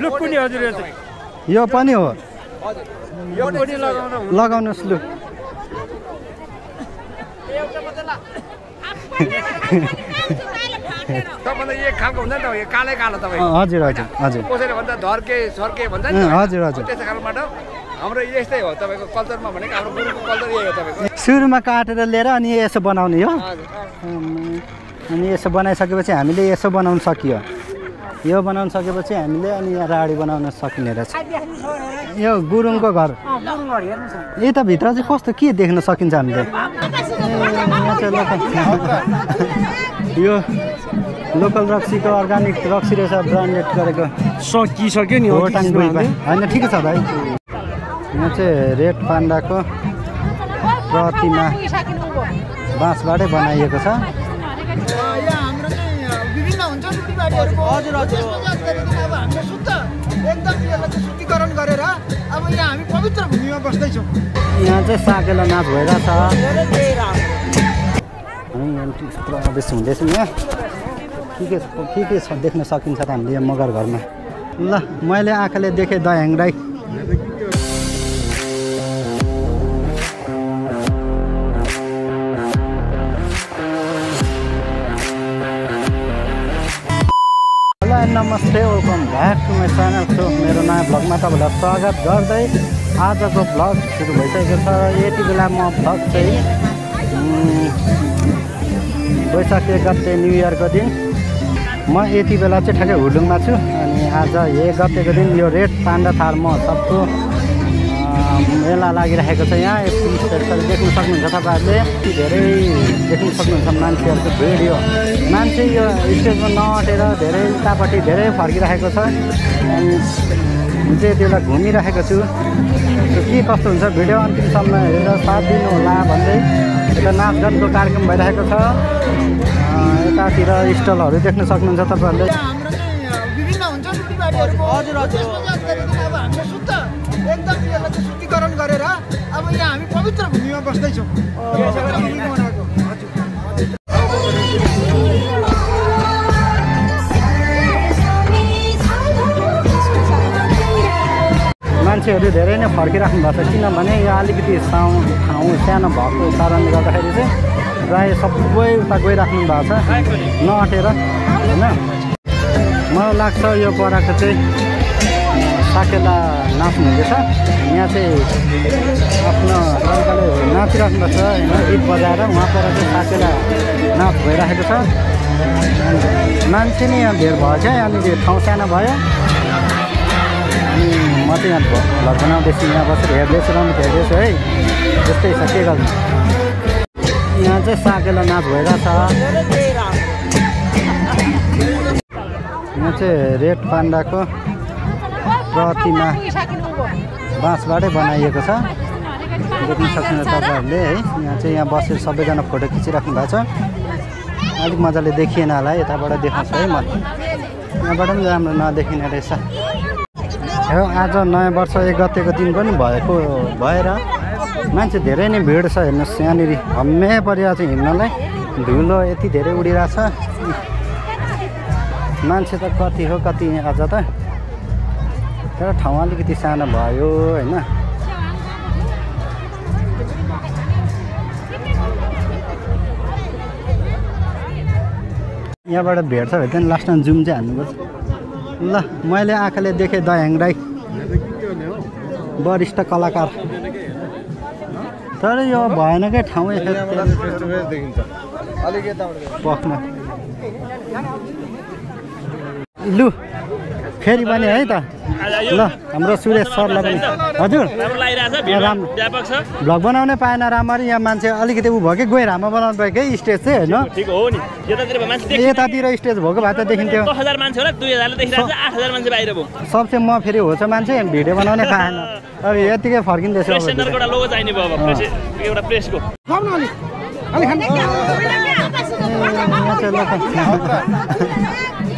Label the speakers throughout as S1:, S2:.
S1: लु कुनी हजुर
S2: यो पनि हो
S1: यो पनि
S2: लगाउनुहोस् लु
S1: तपाईलाई एक खालको हुन्छ नि त यो कालै कालो तपाईँ
S2: हजुर हजुर हजुर
S1: कसैले भन्छ धर्के सर्के भन्छ नि
S2: हजुर हजुर
S1: त्यस्तो खालबाट हाम्रो यस्तै हो तपाईँको कल्चरमा भनेको हाम्रो गुरुको कल्चर यही हो तपाईँको
S2: सुरुमा काटेर लिएर अनि यसो बनाउने हो अनि यसो बनाइसकेपछि हामीले यसो बनाउन सकियो यो बनाउन सकेपछि हामीले अनि यहाँ राडी बनाउन सकिने रहेछ यो गुरुङको घर यताभित्र चाहिँ कस्तो के देख्न सकिन्छ हामीले यो लोकल रक्सीको अर्ग्यानिक रक्सी रहेछ ब्रान्डेड गरेको
S3: सकिसक्यो नि
S2: होइन ठिकै छ भाइ यहाँ चाहिँ रेड पान्डाको प्रतिमा बाँसबाटै बनाइएको छ
S4: हजुर हजुर अब हामीले शुद्ध एकदम यसलाई चाहिँ शुद्धिकरण गरेर अब यहाँ हामी पवित्र भूमिमा बस्दैछौँ
S2: यहाँ चाहिँ साकेला नाच भइरहेछ प्रवेश हुँदैछ यहाँ के छ देख्न सकिन्छ त हामीले यहाँ मगर घरमा ल मैले आँखाले देखेँ दयाङ राई नमस्ते welcome back to my channel so मेरो नयाँ भ्लगमा तपाईँलाई स्वागत गर्दै आजको भ्लग सुरु भइसकेको छ यति बेला म भ्लग चाहिँ वैशाख 1 गते न्यु इयरको दिन म यति बेला चाहिँ ठ्याक्कै हुडुङमा छु अनि आज 1 गतेको दिन यो रेड पान्डा थार महोत्सवको मेला लागिरहेको छ यहाँ देख्न सक्नुहुन्छ तपाईँहरूले धेरै देख्न सक्नुहुन्छ मान्छेहरूको भिड यो मान्छे यो स्टेजमा नअटेर धेरै उतापट्टि धेरै फर्किरहेको छ अनि चाहिँ त्यसलाई घुमिरहेको छु के कस्तो हुन्छ भिडियो अन्तिमसम्म हेरेर साथ दिनु होला भन्दै यता नाचगानको कार्यक्रम भइरहेको छ यतातिर स्टलहरू देख्न सक्नुहुन्छ तपाईँहरूले
S4: विभिन्न हुन्छ हजुर हजुर हामीले शुद्ध एकदम यसलाई चाहिँ शुद्धिकरण गरेर अब यहाँ हामी पवित्र भूमिमा बस्दैछौँ
S2: मान्छेहरू धेरै नै फर्किराख्नु भएको छ किनभने यो अलिकति ठाउँ सानो भएको कारणले गर्दाखेरि चाहिँ प्रायः सबै उता गइराख्नु भएको छ नअटेर होइन मलाई लाग्छ यो पराको चाहिँ साकेला नाच्नु हुँदैछ यहाँ चाहिँ आफ्नो तरिकाले नाचिराख्नु भएको छ होइन गीत बजाएर उहाँ पर चाहिँ साकेला नाच भइरहेको छ मान्छे नै यहाँ भेड भयो चाहिँ अनि त्यो ठाउँ सानो भयो अनि म चाहिँ यहाँ भ्लग बनाउँदैछु यहाँ बसेर हेर्दैछु रमित हेर्दैछु है त्यस्तै छ के गर्नु यहाँ चाहिँ साकेला नाच भइरहेछ यहाँ चाहिँ रेड पान्डाको प्रतिमा बाँसबाटै बनाइएको छ देख्न सक्नुहुन्छ तपाईँहरूले है यहाँ चाहिँ यहाँ बसेर सबैजना फोटो खिचिराख्नु भएको छ अलिक मजाले देखिएन होला है यताबाट देखाउँछु है म यहाँबाट पनि राम्रो नदेखिने रहेछ हो आज नयाँ वर्ष 1 गतेको दिन पनि भएर मान्छे धेरै नै भिड छ हेर्नुहोस् यहाँनिर हम्मे परिरहेको छ हिँड्नलाई धुलो यति धेरै उडिरहेछ मान्छे त कति हो कति आज त तर ठाउँ अलिकति सानो भयो होइन यहाँबाट भेट्छ भने चाहिँ लास्टमा जुम चाहिँ हान्नुपर्छ ल मैले आँखाले देखेँ दयाङ राई वरिष्ठ कलाकार तर यो भएनकै ठाउँ पक्न लु फेरि पनि है त ल हाम्रो सुरेश सरलाई पनि हजुर राम्रो भ्लग बनाउनै पाएन राम्ररी यहाँ मान्छे अलिकति ऊ भयो कि गएर हामा बनाउनु भयो कि स्टेज चाहिँ होइन यतातिर स्टेज भएको भए त देखिन्थ्यो सबसे म फेरि हो छ मान्छे भिडियो बनाउनै पाएन अब यतिकै फर्किँदैछ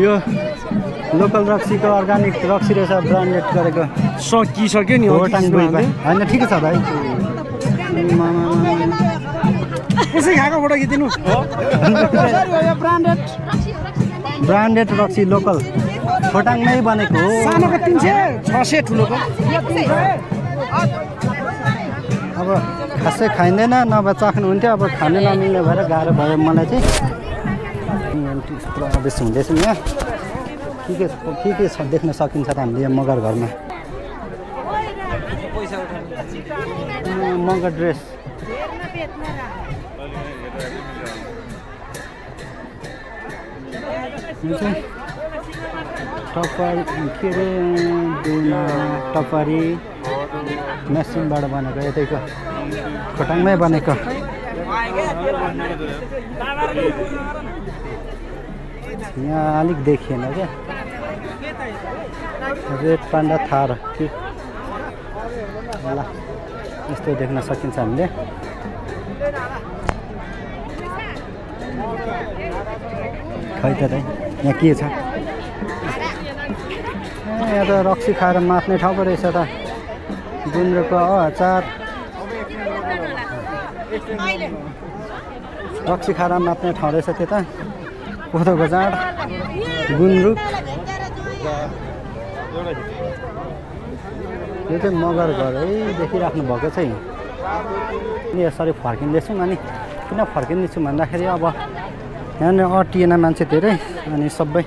S2: यो लोकल रक्सीको अर्ग्यानिक रक्सी रहेछ ब्रान्डेड गरेको
S3: सकिसक्यो नि
S2: होइन ठिकै छ भाइ
S3: कसै खाएको फोटो खिचिदिनु
S2: ब्रान्डेड रक्सी लोकल खोटाङमै बनेको हो।
S3: सानोको 300 600 ठुलोको
S2: अब खासै खाइँदैन नभए चाख्नुहुन्थ्यो अब खानु नमिल्ने भएर गाह्रो भयो मलाई चाहिँ प्रवेश हुँदैछौँ यहाँ के छ देख्न सकिन्छ त हामीले यहाँ मगर घरमा मगर ड्रेस टपरी के अरे दुना टपरी मेसिनबाट बनेको यतैको खोटाङमै बनेको यहाँ अलिक देखिएन क्या रेड पान्डा थार के ल यस्तो देख्न सकिन्छ हामीले खै त यहाँ के छ यहाँ त रक्सी खाएर मात्ने ठाउँ पो रहेछ त गुन्द्रुकको अचार रक्सी खाएर मात्ने ठाउँ रहेछ त्यता कोदोको जाँड गुन्द्रुक यो चाहिँ मगर घर है देखिराख्नु भएको छ नि यसरी फर्किँदैछौँ अनि किन फर्किँदैछु भन्दाखेरि अब यहाँनिर अटिएन मान्छे धेरै अनि सबै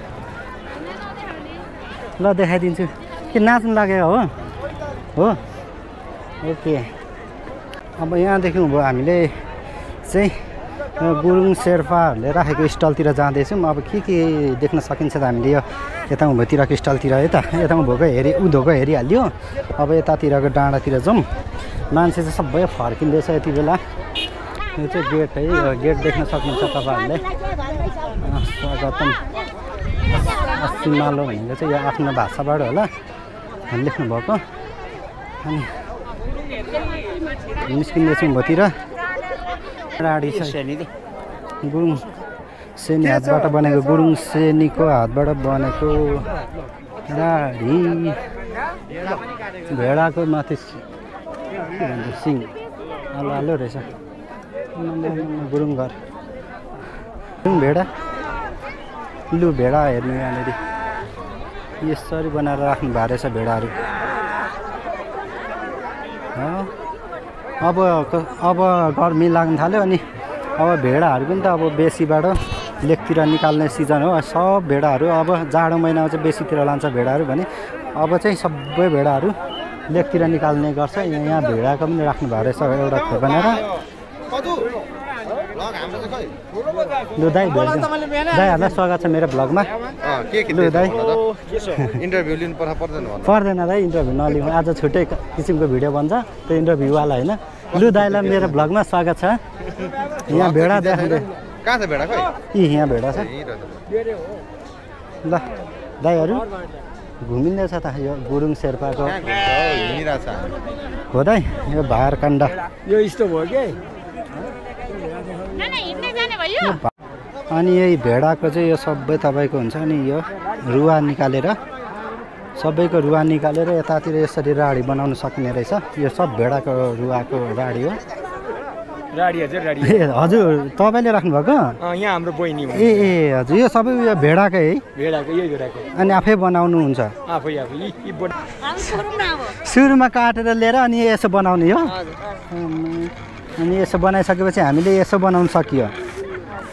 S2: ल देखाइदिन्छु के नाच्नु लाग्यो हो ओके अब यहाँदेखि भयो हामीले चाहिँ गुरुङ शेर्पाहरूले राखेको स्टलतिर जाँदैछौँ अब के देख्न सकिन्छ त हामीले यो यता उँभोतिरको स्टलतिर है त यता उँभोको उँधोको हेरिहाल्यो अब यतातिरको डाँडातिर जाउँ मान्छे चाहिँ सबै फर्किँदैछ यति बेला यो चाहिँ गेट है यो गेट देख्न सक्नुहुन्छ तपाईँहरूले स्वागतम सिमालो भनेको चाहिँ यो आफ्नो भाषाबाट होला लेख्नुभएको अनि निस्किँदैछौँ उँभोतिर राडी छ गुरुङ सेनी हातबाट बनेको गुरुङ सेनीको हातबाट बनेको राडी भेडाको माथि के भन्छ सिङ आलो रहेछ गुरुङ घर गुरुङ भेडा लु भेडा हेर्नु यहाँनिर यसरी बनाएर राख्नु भएको रहेछ भेडाहरू अब गर्मी लाग्न थाल्यो अनि अब भेडाहरू पनि त अब बेसीबाट लेकतिर निकाल्ने सिजन हो सब भेडाहरू अब जाडो महिनामा चाहिँ बेसीतिर लान्छ भेडाहरू भने अब चाहिँ सबै भेडाहरू लेकतिर निकाल्ने गर्छ यहाँ भेडाको पनि राख्नु भएको रहेछ एउटा खोप बनाएर लु दाइ दाइहरूलाई स्वागत छ मेरो भ्लगमा लु दाइ
S1: इन्टरभ्यू लिनु
S2: पर्दैन दाइ इन्टरभ्यू नलिउँ आज छुट्टै किसिमको भिडियो बन्छ त्यो इन्टरभ्यूवाला होइन लु दाइलाई मेरो भ्लगमा स्वागत छ यहाँ भेडा देखाउँदै
S1: कहाँ छ भेडा खै
S2: यहाँ भेडा छ ल दाइहरू घुमिँदैछ त यो गुरुङ शेर्पाको हो दाइ यो भारकाण्डा
S3: यो यस्तो भयो के
S2: अनि यही भेडाको चाहिँ यो सबै तपाईँको हुन्छ नि यो रुवा निकालेर सबैको रुवा निकालेर यतातिर यसरी राडी बनाउन सकिने रहेछ यो सब भेडाको रुवाको राडी हो ए हजुर तपाईँले राख्नुभएको
S3: यहाँ हाम्रो बहिनी
S2: ए हजुर यो सबै उयो भेडाकै है अनि आफै बनाउनुहुन्छ सुरुमा काटेर लिएर अनि यसो बनाउने हो अनि यसो बनाइसकेपछि हामीले यसो बनाउन सकियो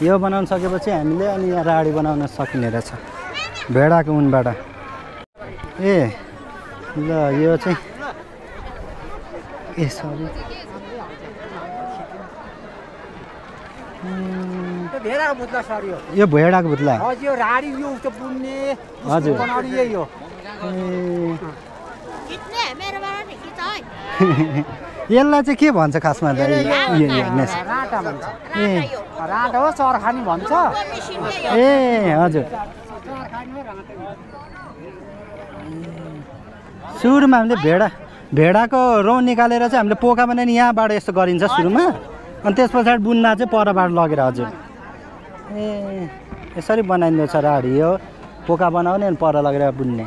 S2: यो बनाउन सकेपछि हामीले अनि यहाँ राडी बनाउन सकिने रहेछ भेडाको उनबाट ए ल यो चाहिँ ए सरी
S3: भेडाको पुत्ला सर
S2: यो भेडाको पुत्ला
S3: हजुर यो राडी यो उस्तो बुन्ने
S2: हजुर
S3: बनाउने यही हो
S2: यसलाई चाहिँ के भन्छ खासमा त
S3: राटा भन्छ
S2: ए
S3: राटा हो चरखानी भन्छ
S2: ए हजुर सुरुमा हामीले भेडाको रौँ निकालेर चाहिँ हामीले पोका बनाएर यहाँबाट यस्तो गरिन्छ सुरुमा अनि त्यस पछाडि बुन्ना चाहिँ परबाट लगेर हजुर ए यसरी बनाइँदो छ राडी हो पोका बनाउने अनि पर लगेर बुन्ने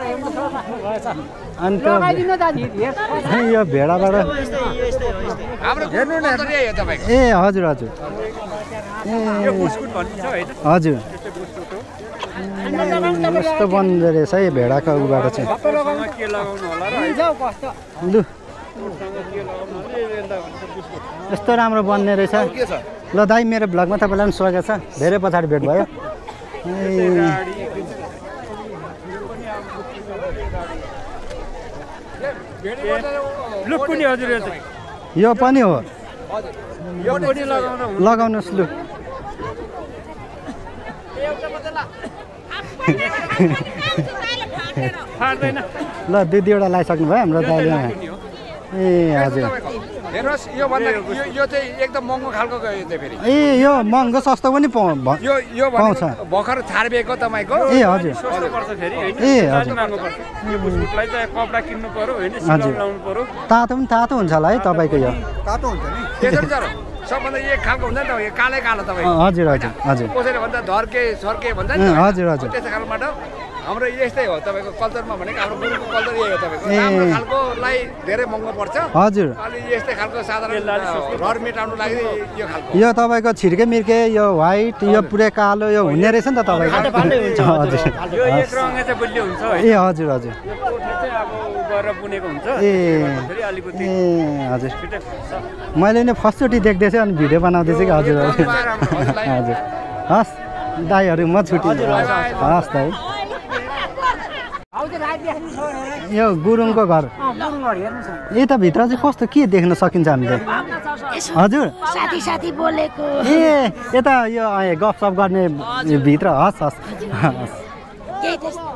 S2: अनि त्यो
S3: लगाइदिनु दाजु
S2: यो भेडाबाट
S1: हाम्रो कल्चर यही हो तपाईँको
S2: ए हजुर हजुर
S1: यो बुस्कुट भनिन्छ होइन
S2: हजुर यस्तो बन्दो रहेछ है भेडाको उबाट चाहिँ
S1: के लगाउनु होला र
S2: लु यस्तो राम्रो बन्ने रहेछ ल दाइ मेरो भ्लगमा तपाईँलाई पनि स्वागत छ धेरै पछाडि भेट भयो
S1: लुक पनि हजुर
S2: यो पनि हो
S1: यो पनि लगाउनु
S2: लगाउनुहोस् लु
S1: फाट्दैन
S2: ल दुई दुईवटा लगाइसक्नु भयो हाम्रो दाइले ए हजुर
S1: हेर्नुहोस् यो भन्दा यो चाहिँ एकदम महँगो खालको यो चाहिँ फेरि
S2: ए यो महँगो सस्तो पनि
S1: यो
S2: पाउँछ
S1: भर्खर छाडिएको तपाईँको
S2: ए हजुर
S1: सस्तो पर्छ फेरि होइन
S2: ए हजुर
S1: महँगो पर्छ यो बुस्कुटलाई चाहिँ कपडा किन्नु पर्यो होइन
S2: हजुर।
S1: सिलाउनु लाउनु पर्यो
S2: तातो पनि तातो हुन्छ होला है तपाईँको यो
S4: तातो हुन्छ नि
S1: त्यसो नि सर सबभन्दा एक खालको हुन्छ नि त यो कालै कालो तपाईँको
S2: हजुर हजुर हजुर
S1: कसैले भन्छ धर्के सर्के भन्छ नि
S2: हजुर हजुर
S1: त्यस्तो खालबाट हाम्रो यस्तै हो तपाईँको कल्चरमा भनेको हाम्रो गुरुको कल्चर यही हो तपाईँको
S2: ए।
S1: राम्रो खालकोलाई धेरै महँगो पर्छ
S2: हजुर
S1: अनि यस्तै खालको साधारण रड मेटाउनु लागि यो खालको
S2: यो तपाईँको छिर्के मिर्के यो व्हाइट यो पुरै कालो यो हुने रहेछ नि त तपाईँको हजुर
S1: यो एक रङै चाहिँ बलियो हुन्छ है
S2: ए हजुर हजुर
S1: यो कोठा चाहिँ अब गरेर बुनेको हुन्छ
S2: ए
S1: फेरि अलिकति
S2: ए हजुर
S1: छिटै फुट्छ
S2: मैले नि फर्स्टचोटि देख्दैछु अनि भिडियो बनाउँदैछु कि हजुर हजुर हजुर हस् दाइहरू म छुट्टी हस् दाइ यो गुरुङको घर यता भित्र चाहिँ कस्तो के देख्न सकिन्छ हामीले हजुर
S5: साथी साथी बोलेको
S2: ए यता यो गफसफ गर्ने भित्र हस् हस् हस्
S5: केही त्यस्तो